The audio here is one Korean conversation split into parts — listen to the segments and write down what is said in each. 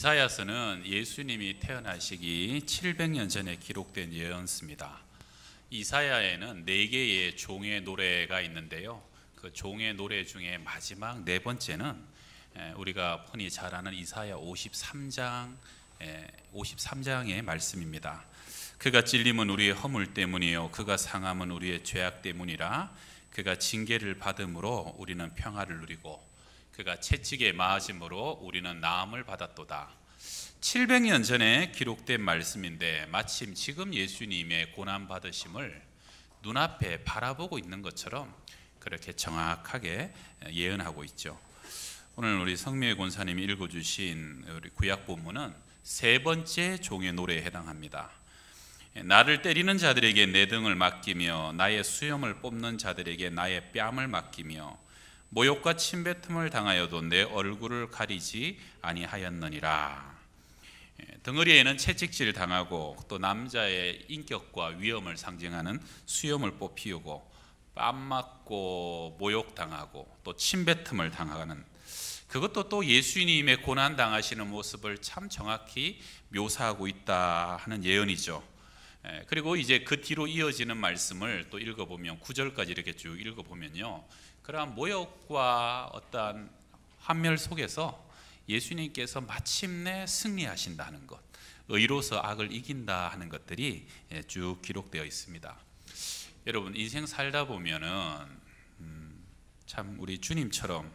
이사야서는 예수님이 태어나시기 700년 전에 기록된 예언서입니다. 이사야에는 4개의 종의 노래가 있는데요, 그 종의 노래 중에 마지막 4번째는 우리가 흔히 잘 아는 이사야 53장의 말씀입니다. 그가 찔림은 우리의 허물 때문이요 그가 상함은 우리의 죄악 때문이라. 그가 징계를 받음으로 우리는 평화를 누리고 그가 채찍에 맞음으로 우리는 나음을 받았도다. 700년 전에 기록된 말씀인데 마침 지금 예수님의 고난받으심을 눈앞에 바라보고 있는 것처럼 그렇게 정확하게 예언하고 있죠. 오늘 우리 성미애 권사님이 읽어주신 우리 구약 본문은 3번째 종의 노래에 해당합니다. 나를 때리는 자들에게 내 등을 맡기며 나의 수염을 뽑는 자들에게 나의 뺨을 맡기며 모욕과 침뱉음을 당하여도 내 얼굴을 가리지 아니하였느니라. 덩어리에는 채찍질 당하고 또 남자의 인격과 위엄을 상징하는 수염을 뽑히우고 뺨 맞고 모욕당하고 또 침뱉음을 당하는, 그것도 또 예수님의 고난 당하시는 모습을 참 정확히 묘사하고 있다 하는 예언이죠. 그리고 이제 그 뒤로 이어지는 말씀을 또 읽어보면 9절까지 이렇게 쭉 읽어보면요, 그러한 모욕과 어떠한 환멸 속에서 예수님께서 마침내 승리하신다는 것, 의로서 악을 이긴다 하는 것들이 쭉 기록되어 있습니다. 여러분, 인생 살다 보면은 참 우리 주님처럼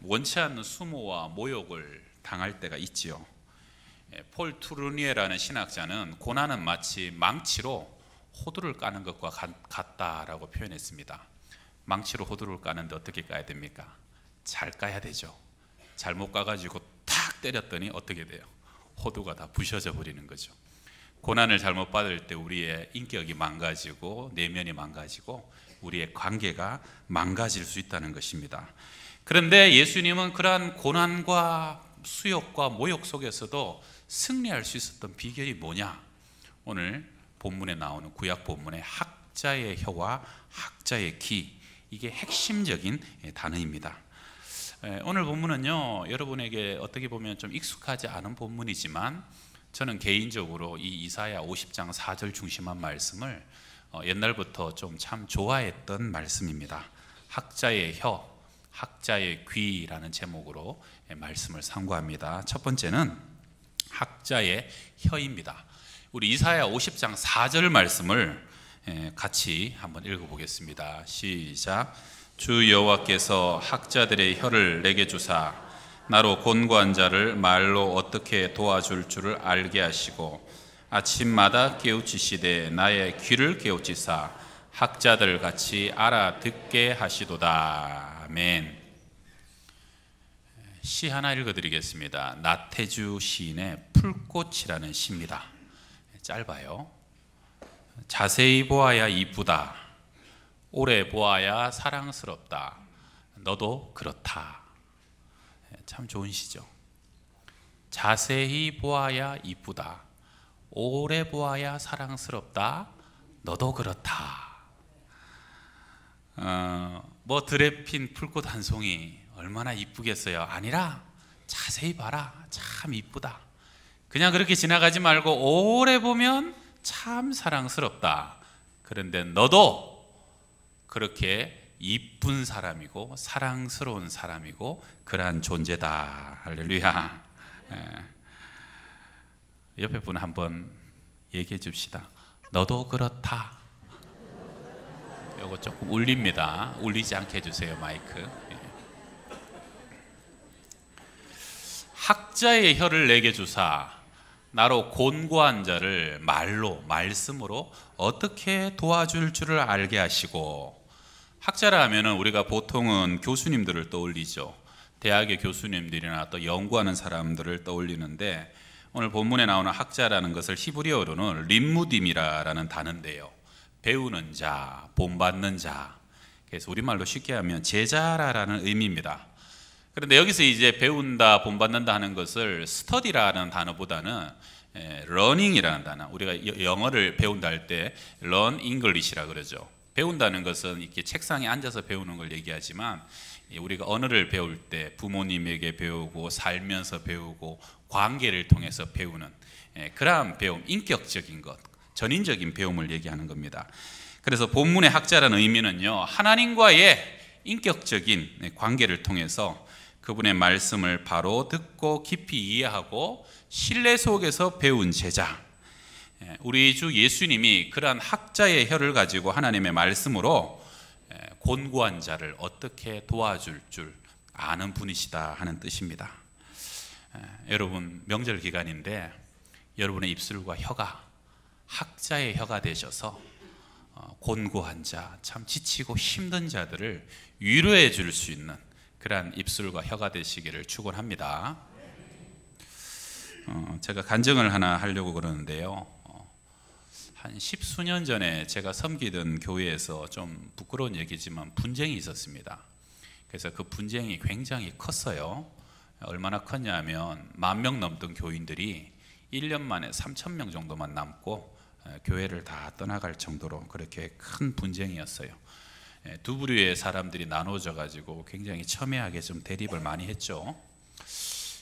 원치 않는 수모와 모욕을 당할 때가 있지요. 폴 투르니에라는 신학자는 고난은 마치 망치로 호두를 까는 것과 같다라고 표현했습니다. 망치로 호두를 까는데 어떻게 까야 됩니까? 잘 까야 되죠. 잘못 까가지고 탁 때렸더니 어떻게 돼요? 호두가 다 부셔져 버리는 거죠. 고난을 잘못 받을 때 우리의 인격이 망가지고 내면이 망가지고 우리의 관계가 망가질 수 있다는 것입니다. 그런데 예수님은 그러한 고난과 수욕과 모욕 속에서도 승리할 수 있었던 비결이 뭐냐? 오늘 본문에 나오는 구약 본문의 학자의 혀와 학자의 귀, 이게 핵심적인 단어입니다. 오늘 본문은요, 여러분에게 어떻게 보면 좀 익숙하지 않은 본문이지만 저는 개인적으로 이 이사야 50장 4절 중심한 말씀을 옛날부터 좀 참 좋아했던 말씀입니다. 학자의 혀, 학자의 귀라는 제목으로 말씀을 상고합니다. 첫 번째는 학자의 혀입니다. 우리 이사야 50장 4절 말씀을 같이 한번 읽어보겠습니다. 시작. 주 여호와께서 학자들의 혀를 내게 주사 나로 곤고한 자를 말로 어떻게 도와줄 줄을 알게 하시고 아침마다 깨우치시되 나의 귀를 깨우치사 학자들 같이 알아듣게 하시도다. 아멘. 시 하나 읽어드리겠습니다. 나태주 시인의 풀꽃이라는 시입니다. 짧아요. 자세히 보아야 이쁘다. 오래 보아야 사랑스럽다. 너도 그렇다. 참 좋은 시죠. 자세히 보아야 이쁘다. 오래 보아야 사랑스럽다. 너도 그렇다. 뭐 들에 핀 풀꽃 한 송이 얼마나 이쁘겠어요? 아니라 자세히 봐라. 참 이쁘다. 그냥 그렇게 지나가지 말고 오래 보면 참 사랑스럽다. 그런데 너도 그렇게 이쁜 사람이고 사랑스러운 사람이고 그러한 존재다. 할렐루야. 옆에 분 한번 얘기해 줍시다. 너도 그렇다. 이거 조금 울립니다. 울리지 않게 해주세요, 마이크. 학자의 혀를 내게 주사 나로 곤고한 자를 말로, 말씀으로 어떻게 도와줄 줄을 알게 하시고. 학자라 하면은 우리가 보통은 교수님들을 떠올리죠. 대학의 교수님들이나 또 연구하는 사람들을 떠올리는데 오늘 본문에 나오는 학자라는 것을 히브리어로는 림무딤이라는 단어인데요, 배우는 자, 본받는 자, 그래서 우리말로 쉽게 하면 제자라는 의미입니다. 그런데 여기서 이제 배운다, 본받는다 하는 것을 스터디라는 단어보다는 learning이라는 단어, 우리가 영어를 배운다 할 때 learn English라 그러죠. 배운다는 것은 이렇게 책상에 앉아서 배우는 걸 얘기하지만 우리가 언어를 배울 때 부모님에게 배우고 살면서 배우고 관계를 통해서 배우는 그러한 배움, 인격적인 것, 전인적인 배움을 얘기하는 겁니다. 그래서 본문의 학자라는 의미는요, 하나님과의 인격적인 관계를 통해서 그분의 말씀을 바로 듣고 깊이 이해하고 신뢰 속에서 배운 제자, 우리 주 예수님이 그러한 학자의 혀를 가지고 하나님의 말씀으로 곤고한 자를 어떻게 도와줄 줄 아는 분이시다 하는 뜻입니다. 여러분, 명절 기간인데 여러분의 입술과 혀가 학자의 혀가 되셔서 곤고한 자, 참 지치고 힘든 자들을 위로해 줄 수 있는 그러한 입술과 혀가 되시기를 축원합니다. 제가 간증을 하나 하려고 그러는데요, 한 10수년 전에 제가 섬기던 교회에서 좀 부끄러운 얘기지만 분쟁이 있었습니다. 그래서 그 분쟁이 굉장히 컸어요. 얼마나 컸냐면 10,000명 넘던 교인들이 1년 만에 3,000명 정도만 남고 교회를 다 떠나갈 정도로 그렇게 큰 분쟁이었어요. 두 부류의 사람들이 나눠져 가지고 굉장히 첨예하게 좀 대립을 많이 했죠.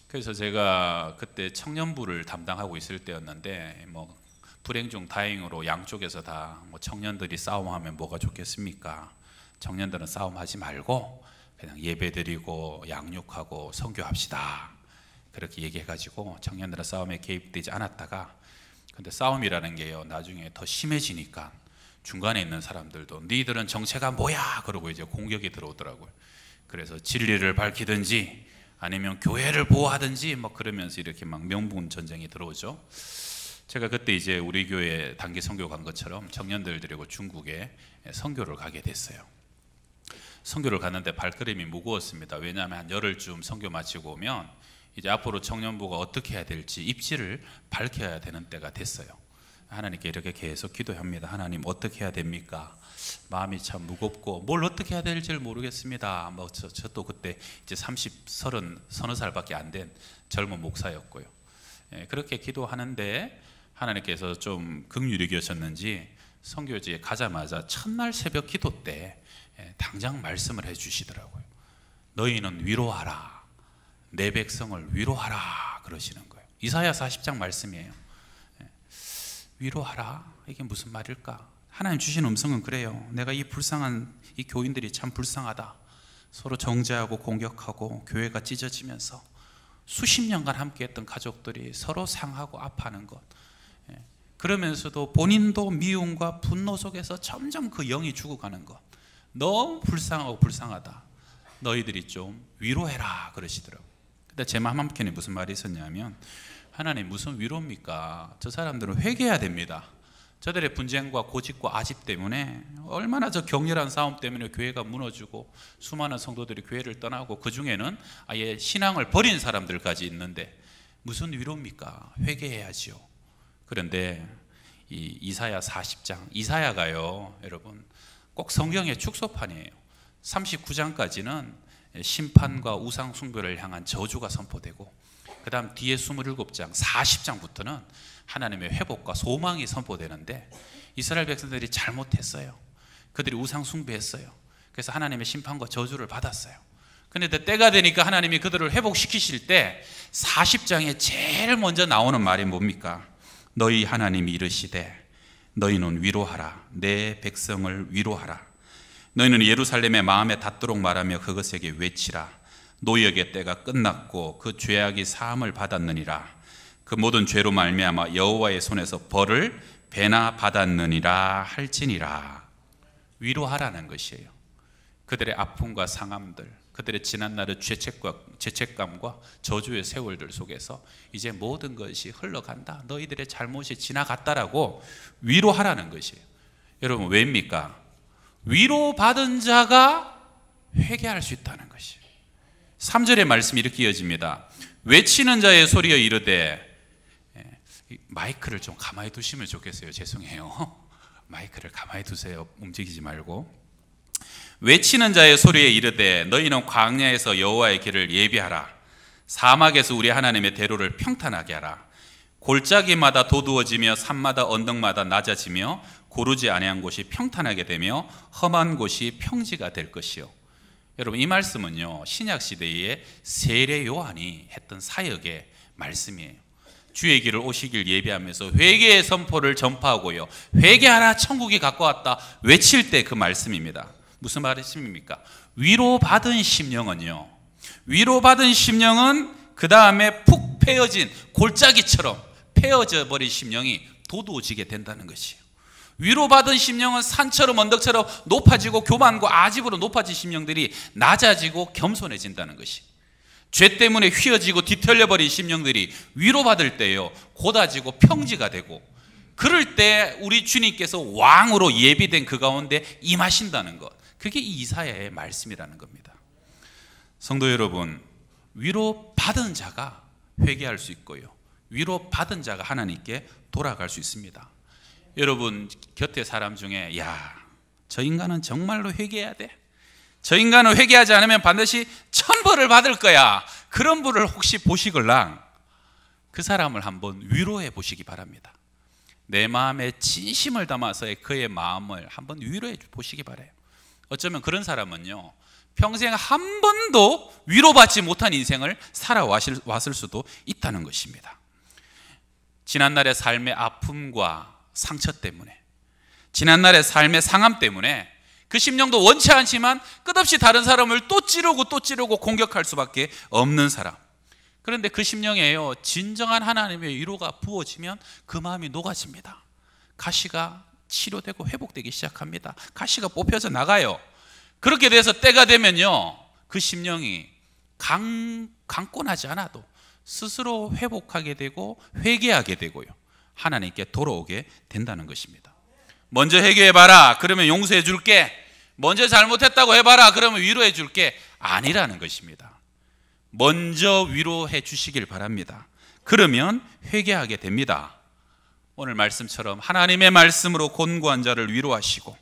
그래서 제가 그때 청년부를 담당하고 있을 때였는데, 불행 중 다행으로 양쪽에서 다 청년들이 싸움하면 뭐가 좋겠습니까? 청년들은 싸움하지 말고 그냥 예배드리고 양육하고 선교합시다, 그렇게 얘기해가지고 청년들은 싸움에 개입되지 않았다가, 근데 싸움이라는 게요, 나중에 더 심해지니까 중간에 있는 사람들도 니들은 정체가 뭐야 그러고 이제 공격이 들어오더라고요. 그래서 진리를 밝히든지 아니면 교회를 보호하든지 그러면서 이렇게 막 명분 전쟁이 들어오죠. 제가 그때 이제 우리 교회 단기 선교 간 것처럼 청년들 데리고 중국에 선교를 가게 됐어요. 선교를 갔는데 발걸음이 무거웠습니다. 왜냐하면 한 열흘쯤 선교 마치고 오면 이제 앞으로 청년부가 어떻게 해야 될지 입지를 밝혀야 되는 때가 됐어요. 하나님께 이렇게 계속 기도합니다. 하나님, 어떻게 해야 됩니까? 마음이 참 무겁고 뭘 어떻게 해야 될지를 모르겠습니다. 저도 그때 이제 서너 살밖에 안 된 젊은 목사였고요. 그렇게 기도하는데 하나님께서 좀 긍휼히 계셨는지 선교지에 가자마자 첫날 새벽 기도 때 당장 말씀을 해주시더라고요. 너희는 위로하라, 내 백성을 위로하라 그러시는 거예요. 이사야 40장 말씀이에요. 위로하라, 이게 무슨 말일까? 하나님 주신 음성은 그래요. 내가 이 불쌍한 이 교인들이 참 불쌍하다, 서로 정죄하고 공격하고 교회가 찢어지면서 수십 년간 함께했던 가족들이 서로 상하고 아파하는 것, 그러면서도 본인도 미움과 분노 속에서 점점 그 영이 죽어가는 것, 너무 불쌍하고 불쌍하다, 너희들이 좀 위로해라 그러시더라고요. 근데 제 마음 한켠에 무슨 말이 있었냐면, 하나님 무슨 위로입니까? 저 사람들은 회개해야 됩니다. 저들의 분쟁과 고집과 아집 때문에, 얼마나 저 격렬한 싸움 때문에 교회가 무너지고 수많은 성도들이 교회를 떠나고 그 중에는 아예 신앙을 버린 사람들까지 있는데 무슨 위로입니까? 회개해야지요. 그런데 이 이사야 40장, 이사야가요 여러분 꼭 성경의 축소판이에요. 39장까지는 심판과 우상 숭배를 향한 저주가 선포되고, 그 다음 뒤에 27장 40장부터는 하나님의 회복과 소망이 선포되는데, 이스라엘 백성들이 잘못했어요. 그들이 우상 숭배했어요. 그래서 하나님의 심판과 저주를 받았어요. 그런데 때가 되니까 하나님이 그들을 회복시키실 때 40장에 제일 먼저 나오는 말이 뭡니까? 너희 하나님이 이르시되 너희는 위로하라, 내 백성을 위로하라. 너희는 예루살렘의 마음에 닿도록 말하며 그것에게 외치라. 노역의 때가 끝났고 그 죄악이 사함을 받았느니라. 그 모든 죄로 말미암아 여호와의 손에서 벌을 배나 받았느니라 할지니라. 위로하라는 것이에요. 그들의 아픔과 상함들, 그들의 지난날의 죄책감과 저주의 세월들 속에서 이제 모든 것이 흘러간다, 너희들의 잘못이 지나갔다라고 위로하라는 것이에요. 여러분, 왜입니까? 위로받은 자가 회개할 수 있다는 것이에요. 3절의 말씀이 이렇게 이어집니다. 외치는 자의 소리여 이르되, 마이크를 좀 가만히 두시면 좋겠어요. 죄송해요. 마이크를 가만히 두세요. 움직이지 말고. 외치는 자의 소리에 이르되 너희는 광야에서 여호와의 길을 예비하라. 사막에서 우리 하나님의 대로를 평탄하게 하라. 골짜기마다 도두어지며 산마다 언덕마다 낮아지며 고르지 아니한 곳이 평탄하게 되며 험한 곳이 평지가 될 것이요. 여러분, 이 말씀은요, 신약 시대에 세례 요한이 했던 사역의 말씀이에요. 주의 길을 오시길 예비하면서 회개의 선포를 전파하고요, 회개하라 천국이 가까웠다 외칠 때 그 말씀입니다. 무슨 말씀입니까? 위로받은 심령은요, 위로받은 심령은 그 다음에 푹 패어진 골짜기처럼 패어져 버린 심령이 도두어지게 된다는 것이에요. 위로받은 심령은 산처럼 언덕처럼 높아지고 교만과 아집으로 높아진 심령들이 낮아지고 겸손해진다는 것이, 죄 때문에 휘어지고 뒤틀려버린 심령들이 위로받을 때요, 곧아지고 평지가 되고, 그럴 때 우리 주님께서 왕으로 예비된 그 가운데 임하신다는 것, 그게 이 이사야의 말씀이라는 겁니다. 성도 여러분, 위로받은 자가 회개할 수 있고요, 위로받은 자가 하나님께 돌아갈 수 있습니다. 여러분 곁에 사람 중에, 야, 저 인간은 정말로 회개해야 돼, 저 인간은 회개하지 않으면 반드시 천벌을 받을 거야, 그런 분을 혹시 보시걸랑 그 사람을 한번 위로해 보시기 바랍니다. 내 마음에 진심을 담아서 그의 마음을 한번 위로해 보시기 바라요. 어쩌면 그런 사람은요, 평생 한 번도 위로받지 못한 인생을 살아왔을 수도 있다는 것입니다. 지난날의 삶의 아픔과 상처 때문에, 지난날의 삶의 상함 때문에 그 심령도 원치 않지만 끝없이 다른 사람을 또 찌르고 공격할 수밖에 없는 사람. 그런데 그 심령에요, 진정한 하나님의 위로가 부어지면 그 마음이 녹아집니다. 가시가 치료되고 회복되기 시작합니다. 가시가 뽑혀져 나가요. 그렇게 돼서 때가 되면요, 그 심령이 강권하지 않아도 스스로 회복하게 되고 회개하게 되고요, 하나님께 돌아오게 된다는 것입니다. 먼저 회개해봐라, 그러면 용서해 줄게. 먼저 잘못했다고 해봐라, 그러면 위로해 줄게. 아니라는 것입니다. 먼저 위로해 주시길 바랍니다. 그러면 회개하게 됩니다. 오늘 말씀처럼 하나님의 말씀으로 곤고한 자를 위로하시고,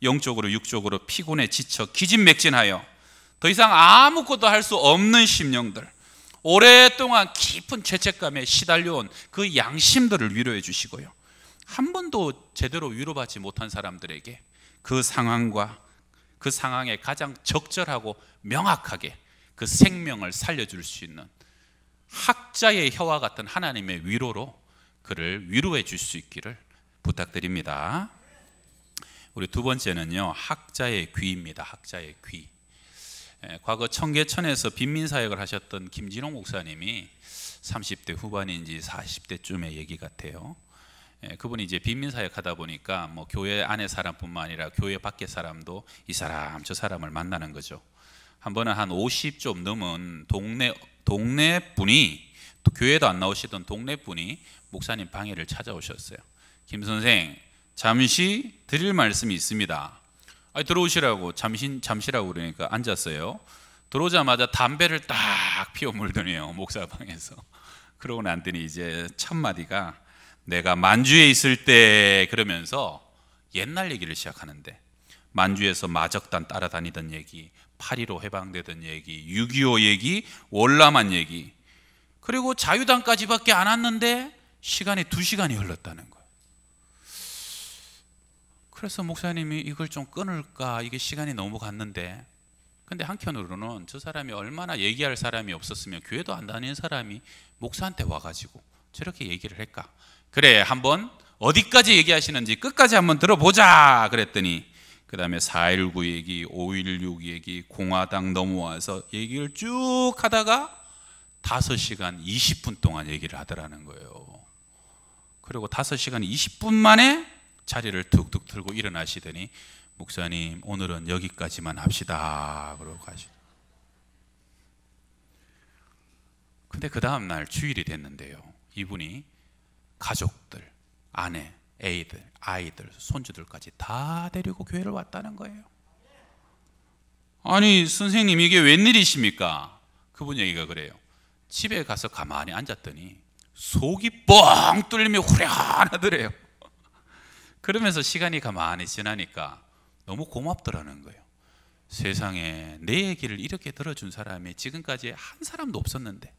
영적으로 육적으로 피곤해 지쳐 기진맥진하여 더 이상 아무것도 할 수 없는 심령들, 오랫동안 깊은 죄책감에 시달려온 그 양심들을 위로해 주시고요, 한 번도 제대로 위로받지 못한 사람들에게 그 상황과 그 상황에 가장 적절하고 명확하게 그 생명을 살려줄 수 있는 학자의 혀와 같은 하나님의 위로로 그를 위로해 줄 수 있기를 부탁드립니다. 우리 두 번째는요, 학자의 귀입니다. 학자의 귀. 과거 청계천에서 빈민사역을 하셨던 김진홍 목사님이 30대 후반인지 40대쯤의 얘기 같아요. 그분이 이제 빈민사역 하다 보니까 뭐 교회 안의 사람뿐만 아니라 교회 밖의 사람도 이 사람 저 사람을 만나는 거죠. 한 번은 한 50 좀 넘은 동네 분이, 또 교회도 안 나오시던 동네 분이 목사님 방에를 찾아오셨어요. 김 선생, 잠시 드릴 말씀이 있습니다. 들어오시라고, 잠시라고 그러니까 앉았어요. 들어오자마자 담배를 딱 피워 물더니요, 목사 방에서. 그러고 났더니 이제 첫 마디가, 내가 만주에 있을 때, 그러면서 옛날 얘기를 시작하는데, 만주에서 마적단 따라다니던 얘기, 8.15 해방되던 얘기, 6.25 얘기, 월남한 얘기, 그리고 자유당까지밖에 안 왔는데 시간이 2시간이 흘렀다는 거예요. 그래서 목사님이 이걸 좀 끊을까, 이게 시간이 너무 갔는데, 근데 한편으로는 저 사람이 얼마나 얘기할 사람이 없었으면 교회도 안 다니는 사람이 목사한테 와가지고 저렇게 얘기를 할까. 그래, 한번 어디까지 얘기하시는지 끝까지 한번 들어보자 그랬더니, 그 다음에 4.19 얘기, 5.16 얘기, 공화당 넘어와서 얘기를 쭉 하다가 5시간 20분 동안 얘기를 하더라는 거예요. 그리고 5시간 20분 만에 자리를 툭툭 들고 일어나시더니, 목사님 오늘은 여기까지만 합시다 그러고 가시죠. 근데 그 다음날 주일이 됐는데요, 이분이 가족들, 아내, 애들, 아이들, 손주들까지 다 데리고 교회를 왔다는 거예요. 아니 선생님, 이게 웬일이십니까? 그분 얘기가 그래요. 집에 가서 가만히 앉았더니 속이 뻥 뚫리며 후련하더래요. 그러면서 시간이 가만히 지나니까 너무 고맙더라는 거예요. 세상에 내 얘기를 이렇게 들어준 사람이 지금까지 한 사람도 없었는데,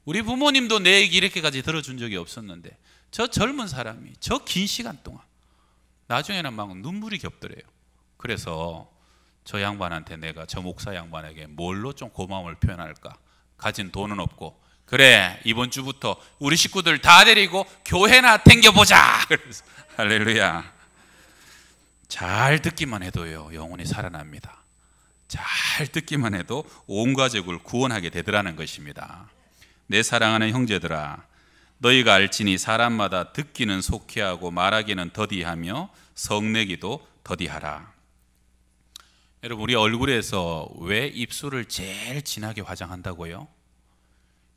우리 부모님도 내 얘기 이렇게까지 들어준 적이 없었는데, 저 젊은 사람이 저 긴 시간 동안, 나중에는 막 눈물이 겹더래요. 그래서 저 양반한테 내가 저 목사 양반에게 뭘로 좀 고마움을 표현할까? 가진 돈은 없고, 그래 이번 주부터 우리 식구들 다 데리고 교회나 댕겨보자. 그래서 할렐루야. 잘 듣기만 해도요 영혼이 살아납니다. 잘 듣기만 해도 온 가족을 구원하게 되더라는 것입니다. 내 사랑하는 형제들아, 너희가 알지니 사람마다 듣기는 속히하고 말하기는 더디하며 성내기도 더디하라. 여러분, 우리 얼굴에서 왜 입술을 제일 진하게 화장한다고요?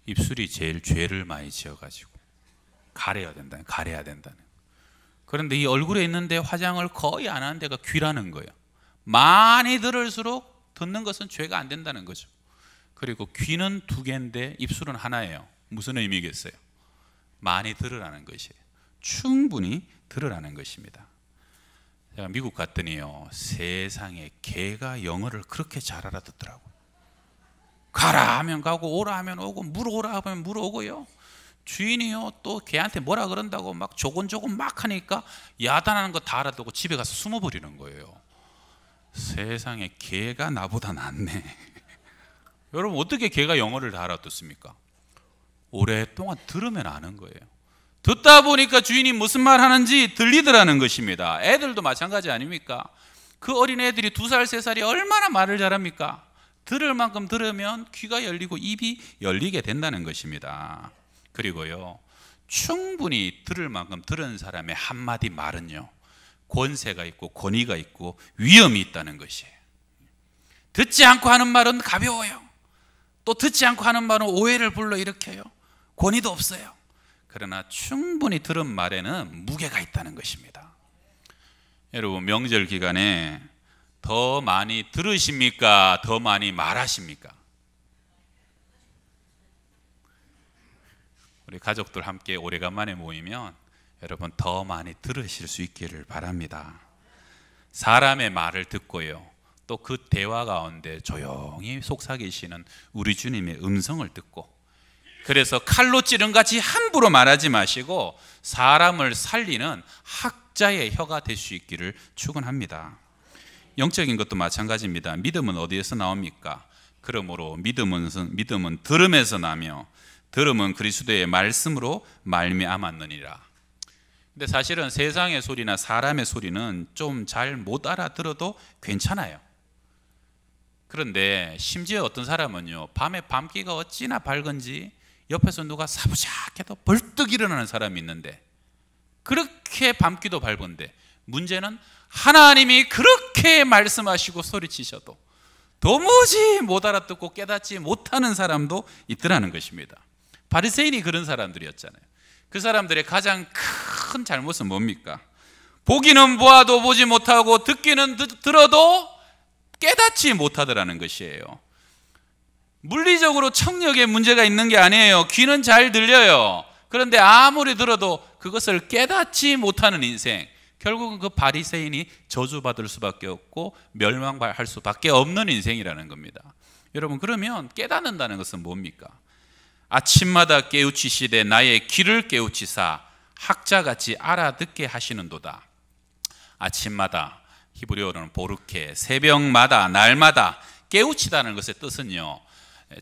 입술이 제일 죄를 많이 지어가지고 가려야 된다는. 그런데 이 얼굴에 있는데 화장을 거의 안 하는 데가 귀라는 거예요. 많이 들을수록 듣는 것은 죄가 안 된다는 거죠. 그리고 귀는 2개인데 입술은 하나예요. 무슨 의미겠어요? 많이 들으라는 것이에요. 충분히 들으라는 것입니다. 제가 미국 갔더니요, 세상에 개가 영어를 그렇게 잘 알아듣더라고요. 가라 하면 가고 오라 하면 오고 물어오라 하면 물어오고요. 주인이요 또 개한테 뭐라 그런다고 막 조곤조곤 막 하니까 야단하는 거 다 알아듣고 집에 가서 숨어버리는 거예요. 세상에 개가 나보다 낫네. 여러분, 어떻게 개가 영어를 다 알아듣습니까? 오랫동안 들으면 아는 거예요. 듣다 보니까 주인이 무슨 말 하는지 들리더라는 것입니다. 애들도 마찬가지 아닙니까? 그 어린 애들이 2살, 3살이 얼마나 말을 잘합니까? 들을 만큼 들으면 귀가 열리고 입이 열리게 된다는 것입니다. 그리고요, 충분히 들을 만큼 들은 사람의 한마디 말은요, 권세가 있고 권위가 있고 위험이 있다는 것이에요. 듣지 않고 하는 말은 가벼워요. 또 듣지 않고 하는 말은 오해를 불러일으켜요. 권위도 없어요. 그러나 충분히 들은 말에는 무게가 있다는 것입니다. 여러분, 명절 기간에 더 많이 들으십니까? 더 많이 말하십니까? 우리 가족들 함께 오래간만에 모이면 여러분 더 많이 들으실 수 있기를 바랍니다. 사람의 말을 듣고요, 또 그 대화 가운데 조용히 속삭이시는 우리 주님의 음성을 듣고, 그래서 칼로 찌른 같이 함부로 말하지 마시고 사람을 살리는 학자의 혀가 될 수 있기를 축원합니다. 영적인 것도 마찬가지입니다. 믿음은 어디에서 나옵니까? 그러므로 믿음은 들음에서 나며 들음은 그리스도의 말씀으로 말미암았느니라. 근데 사실은 세상의 소리나 사람의 소리는 좀 잘 못 알아들어도 괜찮아요. 그런데 심지어 어떤 사람은요, 밤에 밤기가 어찌나 밝은지 옆에서 누가 사부작해도 벌떡 일어나는 사람이 있는데, 그렇게 밤기도 밝은데 문제는 하나님이 그렇게 말씀하시고 소리치셔도 도무지 못 알아듣고 깨닫지 못하는 사람도 있더라는 것입니다. 바리새인이 그런 사람들이었잖아요. 그 사람들의 가장 큰 잘못은 뭡니까? 보기는 보아도 보지 못하고 듣기는 들어도 깨닫지 못하더라는 것이에요. 물리적으로 청력에 문제가 있는 게 아니에요. 귀는 잘 들려요. 그런데 아무리 들어도 그것을 깨닫지 못하는 인생, 결국은 그 바리새인이 저주받을 수밖에 없고 멸망할 수밖에 없는 인생이라는 겁니다. 여러분, 그러면 깨닫는다는 것은 뭡니까? 아침마다 깨우치시되 나의 귀를 깨우치사 학자같이 알아듣게 하시는도다. 아침마다, 히브리어로는 보르케, 새벽마다, 날마다 깨우치다는 것의 뜻은요,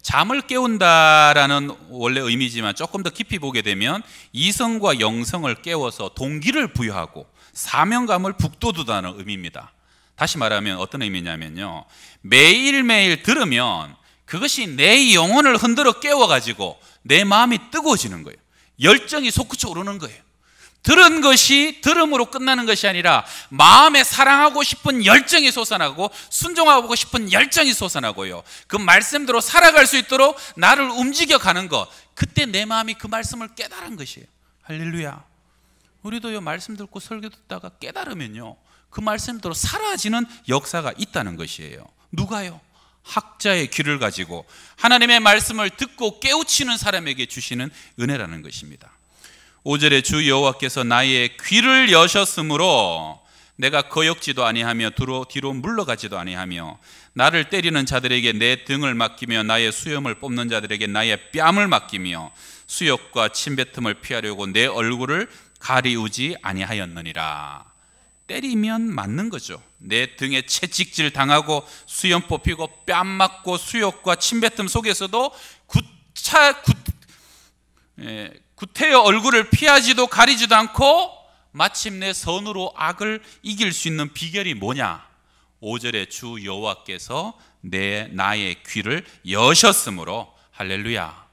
잠을 깨운다라는 원래 의미지만 조금 더 깊이 보게 되면 이성과 영성을 깨워서 동기를 부여하고 사명감을 북돋우다는 의미입니다. 다시 말하면 어떤 의미냐면요, 매일매일 들으면 그것이 내 영혼을 흔들어 깨워가지고 내 마음이 뜨거워지는 거예요. 열정이 솟구쳐 오르는 거예요. 들은 것이 들음으로 끝나는 것이 아니라 마음에 사랑하고 싶은 열정이 솟아나고 순종하고 싶은 열정이 솟아나고요, 그 말씀대로 살아갈 수 있도록 나를 움직여가는 것, 그때 내 마음이 그 말씀을 깨달은 것이에요. 할렐루야. 우리도요, 말씀 듣고 설교 듣다가 깨달으면요, 그 말씀대로 사라지는 역사가 있다는 것이에요. 누가요? 학자의 귀를 가지고 하나님의 말씀을 듣고 깨우치는 사람에게 주시는 은혜라는 것입니다. 5절에 주 여호와께서 나의 귀를 여셨으므로 내가 거역지도 아니하며 뒤로 물러가지도 아니하며 나를 때리는 자들에게 내 등을 맡기며 나의 수염을 뽑는 자들에게 나의 뺨을 맡기며 수욕과 침뱉음을 피하려고 내 얼굴을 가리우지 아니하였느니라. 때리면 맞는 거죠. 내 등에 채찍질 당하고 수염 뽑히고 뺨 맞고 수욕과 침뱉음 속에서도 구태여 얼굴을 피하지도 가리지도 않고 마침내 선으로 악을 이길 수 있는 비결이 뭐냐? 5절에 주 여호와께서 나의 귀를 여셨으므로. 할렐루야.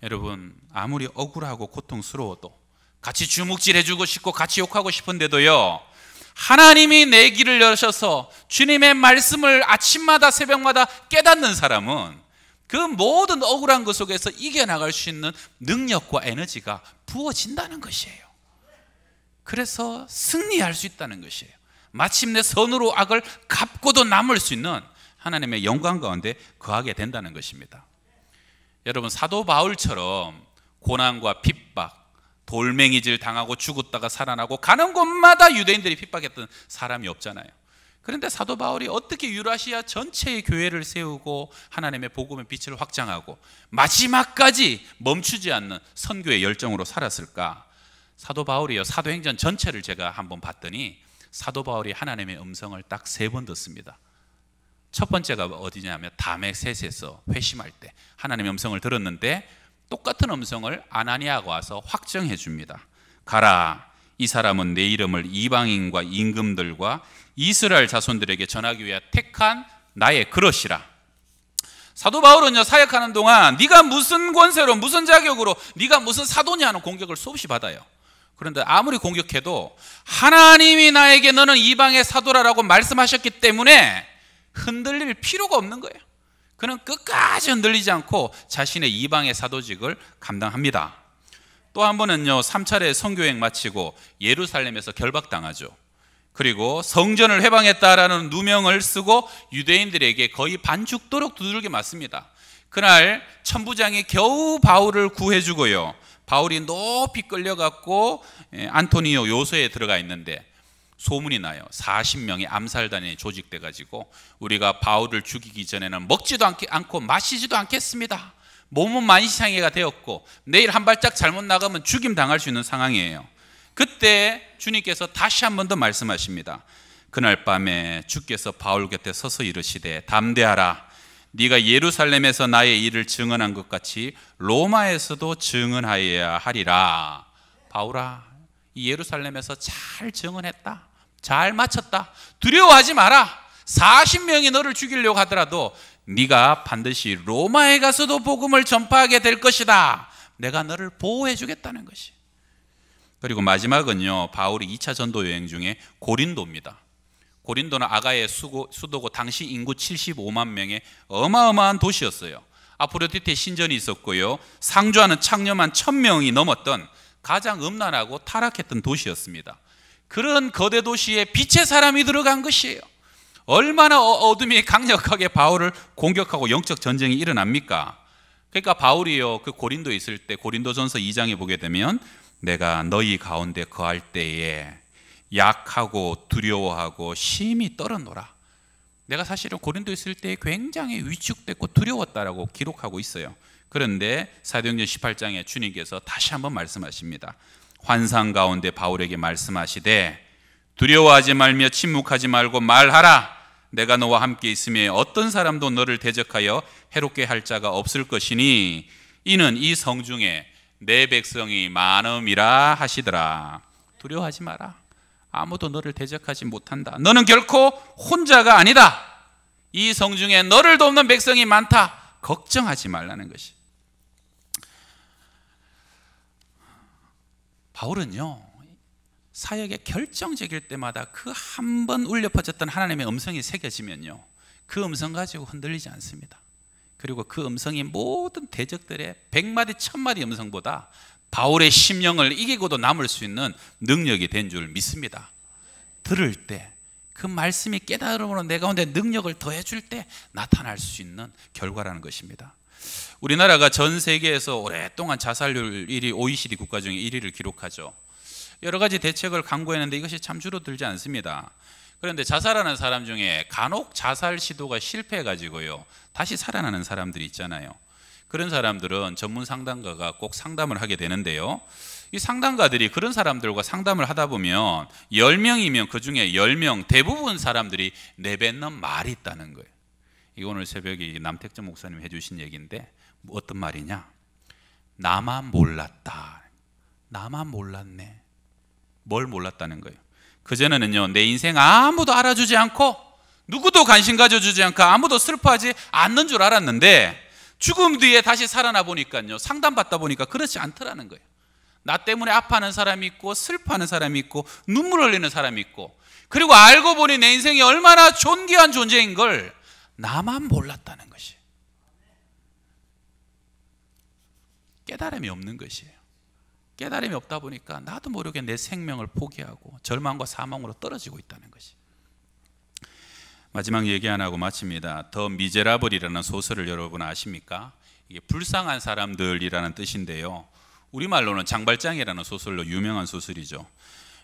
여러분, 아무리 억울하고 고통스러워도 같이 주먹질 해주고 싶고 같이 욕하고 싶은데도요, 하나님이 내 귀를 여셔서 주님의 말씀을 아침마다 새벽마다 깨닫는 사람은 그 모든 억울한 것 속에서 이겨나갈 수 있는 능력과 에너지가 부어진다는 것이에요. 그래서 승리할 수 있다는 것이에요. 마침내 선으로 악을 갚고도 남을 수 있는 하나님의 영광 가운데 거하게 된다는 것입니다. 여러분, 사도 바울처럼 고난과 핍박, 돌멩이질 당하고 죽었다가 살아나고 가는 곳마다 유대인들이 핍박했던 사람이 없잖아요. 그런데 사도 바울이 어떻게 유라시아 전체의 교회를 세우고 하나님의 복음의 빛을 확장하고 마지막까지 멈추지 않는 선교의 열정으로 살았을까? 사도 바울이요, 사도행전 전체를 제가 한번 봤더니 사도 바울이 하나님의 음성을 딱 3번 듣습니다. 첫 번째가 어디냐면 다메섹에서 회심할 때 하나님의 음성을 들었는데 똑같은 음성을 아나니아가 와서 확정해 줍니다. 가라, 이 사람은 내 이름을 이방인과 임금들과 이스라엘 자손들에게 전하기 위해 택한 나의 그릇이라. 사도 바울은요, 사역하는 동안 네가 무슨 권세로 무슨 자격으로 네가 무슨 사도냐 하는 공격을 수없이 받아요. 그런데 아무리 공격해도 하나님이 나에게 너는 이방의 사도라라고 말씀하셨기 때문에 흔들릴 필요가 없는 거예요. 그는 끝까지 흔들리지 않고 자신의 이방의 사도직을 감당합니다. 또 한 번은요, 3차례 선교행 마치고 예루살렘에서 결박당하죠. 그리고 성전을 해방했다라는 누명을 쓰고 유대인들에게 거의 반죽도록 두들겨 맞습니다. 그날 천부장이 겨우 바울을 구해주고요, 바울이 높이 끌려갔고 안토니오 요새에 들어가 있는데 소문이 나요. 40명의 암살단이 조직돼 가지고 우리가 바울을 죽이기 전에는 먹지도 않고 마시지도 않겠습니다. 몸은 만시창이가 되었고 내일 한 발짝 잘못 나가면 죽임 당할 수 있는 상황이에요. 그때 주님께서 다시 한 번 더 말씀하십니다. 그날 밤에 주께서 바울 곁에 서서 이르시되 담대하라, 네가 예루살렘에서 나의 일을 증언한 것 같이 로마에서도 증언하여야 하리라. 바울아, 이 예루살렘에서 잘 증언했다, 잘 마쳤다, 두려워하지 마라. 40명이 너를 죽이려고 하더라도 네가 반드시 로마에 가서도 복음을 전파하게 될 것이다. 내가 너를 보호해 주겠다는 것이. 그리고 마지막은요, 바울이 2차 전도 여행 중에 고린도입니다. 고린도는 아가의 수도고 당시 인구 75만 명의 어마어마한 도시였어요. 아프로디테 신전이 있었고요, 상주하는 창녀만 1000명이 넘었던 가장 음란하고 타락했던 도시였습니다. 그런 거대 도시에 빛의 사람이 들어간 것이에요. 얼마나 어둠이 강력하게 바울을 공격하고 영적 전쟁이 일어납니까? 그러니까 바울이요, 그 고린도에 있을 때 고린도전서 2장에 보게 되면 내가 너희 가운데 거할 때에 약하고 두려워하고 심히 떨어노라. 내가 사실은 고린도에 있을 때 굉장히 위축됐고 두려웠다라고 기록하고 있어요. 그런데 사도행전 18장에 주님께서 다시 한번 말씀하십니다. 환상 가운데 바울에게 말씀하시되 두려워하지 말며 침묵하지 말고 말하라. 내가 너와 함께 있으며 어떤 사람도 너를 대적하여 해롭게 할 자가 없을 것이니 이는 이 성중에 내 백성이 많음이라 하시더라. 두려워하지 마라. 아무도 너를 대적하지 못한다. 너는 결코 혼자가 아니다. 이 성중에 너를 돕는 백성이 많다. 걱정하지 말라는 것이. 바울은요, 사역의 결정적일 때마다 그 한 번 울려 퍼졌던 하나님의 음성이 새겨지면요, 그 음성 가지고 흔들리지 않습니다. 그리고 그 음성이 모든 대적들의 100마디 1000마디 음성보다 바울의 심령을 이기고도 남을 수 있는 능력이 된 줄 믿습니다. 들을 때 그 말씀이 깨달음으로 내 가운데 능력을 더해줄 때 나타날 수 있는 결과라는 것입니다. 우리나라가 전 세계에서 오랫동안 자살률 1위, OECD 국가 중에 1위를 기록하죠. 여러 가지 대책을 강구했는데 이것이 참 줄어들지 않습니다. 그런데 자살하는 사람 중에 간혹 자살 시도가 실패해가지고요, 다시 살아나는 사람들이 있잖아요. 그런 사람들은 전문 상담가가 꼭 상담을 하게 되는데요, 이 상담가들이 그런 사람들과 상담을 하다 보면 10명이면 그 중에 10명 대부분 사람들이 내뱉는 말이 있다는 거예요. 이 오늘 새벽에 남택전 목사님이 해주신 얘기인데 어떤 말이냐? 나만 몰랐다. 나만 몰랐네. 뭘 몰랐다는 거예요? 그전에는요, 내 인생 아무도 알아주지 않고 누구도 관심 가져주지 않고 아무도 슬퍼하지 않는 줄 알았는데 죽음 뒤에 다시 살아나 보니까요, 상담받다 보니까 그렇지 않더라는 거예요. 나 때문에 아파하는 사람이 있고 슬퍼하는 사람이 있고 눈물 흘리는 사람이 있고, 그리고 알고 보니 내 인생이 얼마나 존귀한 존재인 걸 나만 몰랐다는 것이에요. 깨달음이 없는 것이에요. 깨달음이 없다 보니까 나도 모르게 내 생명을 포기하고 절망과 사망으로 떨어지고 있다는 것이. 마지막 얘기 하나 하고 마칩니다. 더 미제라블이라는 소설을 여러분 아십니까? 이게 불쌍한 사람들이라는 뜻인데요, 우리말로는 장발장이라는 소설로 유명한 소설이죠.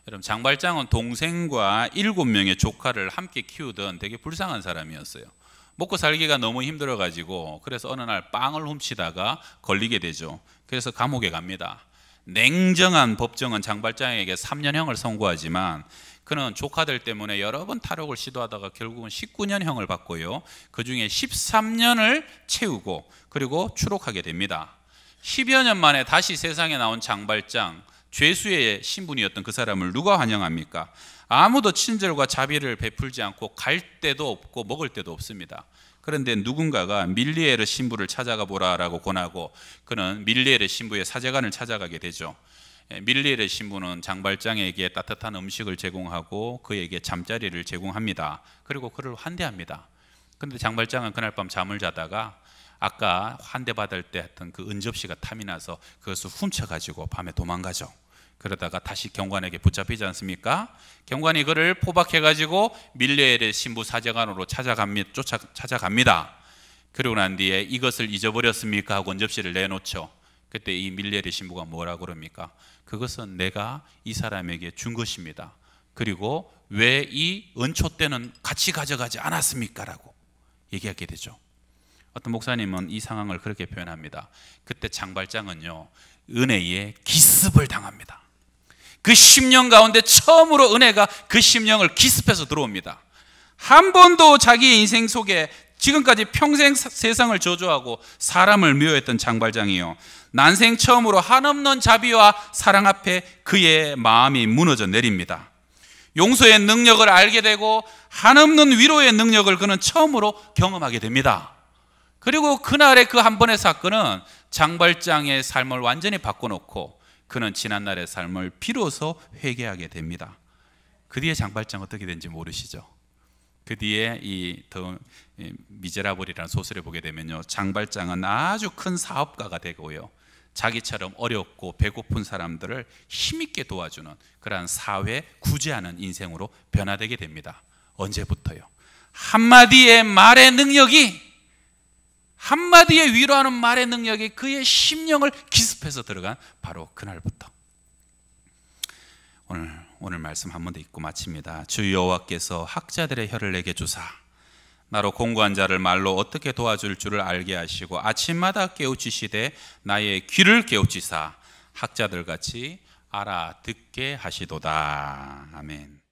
여러분, 장발장은 동생과 7명의 조카를 함께 키우던 되게 불쌍한 사람이었어요. 먹고 살기가 너무 힘들어가지고 그래서 어느 날 빵을 훔치다가 걸리게 되죠. 그래서 감옥에 갑니다. 냉정한 법정은 장발장에게 3년형을 선고하지만 그는 조카들 때문에 여러 번 탈옥을 시도하다가 결국은 19년형을 받고요, 그 중에 13년을 채우고 그리고 추록하게 됩니다. 10여 년 만에 다시 세상에 나온 장발장, 죄수의 신분이었던 그 사람을 누가 환영합니까? 아무도 친절과 자비를 베풀지 않고 갈 데도 없고 먹을 데도 없습니다. 그런데 누군가가 밀리에르 신부를 찾아가 보라라고 권하고 그는 밀리에르 신부의 사제관을 찾아가게 되죠. 밀리에르 신부는 장발장에게 따뜻한 음식을 제공하고 그에게 잠자리를 제공합니다. 그리고 그를 환대합니다. 그런데 장발장은 그날 밤 잠을 자다가 아까 환대받을 때 했던 그 은접시가 탐이 나서 그것을 훔쳐가지고 밤에 도망가죠. 그러다가 다시 경관에게 붙잡히지 않습니까? 경관이 그를 포박해가지고 밀리에르 신부 사제관으로 찾아갑니다. 그러고 난 뒤에 이것을 잊어버렸습니까? 하고 은접시를 내놓죠. 그때 이 밀리에르 신부가 뭐라고 그럽니까? 그것은 내가 이 사람에게 준 것입니다. 그리고 왜 이 은초 때는 같이 가져가지 않았습니까? 라고 얘기하게 되죠. 어떤 목사님은 이 상황을 그렇게 표현합니다. 그때 장발장은요, 은혜에 기습을 당합니다. 그 10년 가운데 처음으로 은혜가 그 심령을 기습해서 들어옵니다. 한 번도 자기의 인생 속에 지금까지 평생 세상을 저주하고 사람을 미워했던 장발장이요, 난생 처음으로 한없는 자비와 사랑 앞에 그의 마음이 무너져 내립니다. 용서의 능력을 알게 되고 한없는 위로의 능력을 그는 처음으로 경험하게 됩니다. 그리고 그날의 그 한 번의 사건은 장발장의 삶을 완전히 바꿔놓고 그는 지난날의 삶을 비로소 회개하게 됩니다. 그 뒤에 장발장 어떻게 된지 모르시죠? 그 뒤에 이 더 미제라블이라는 소설을 보게 되면요, 장발장은 아주 큰 사업가가 되고요, 자기처럼 어렵고 배고픈 사람들을 힘있게 도와주는 그러한 사회 구제하는 인생으로 변화되게 됩니다. 언제부터요? 한마디의 말의 능력이, 한마디의 위로하는 말의 능력이 그의 심령을 기습해서 들어간 바로 그날부터. 오늘 말씀 한 번 더 읽고 마칩니다. 주 여호와께서 학자들의 혀를 내게 주사 나로 공고한 자를 말로 어떻게 도와줄 줄을 알게 하시고 아침마다 깨우치시되 나의 귀를 깨우치사 학자들같이 알아듣게 하시도다. 아멘.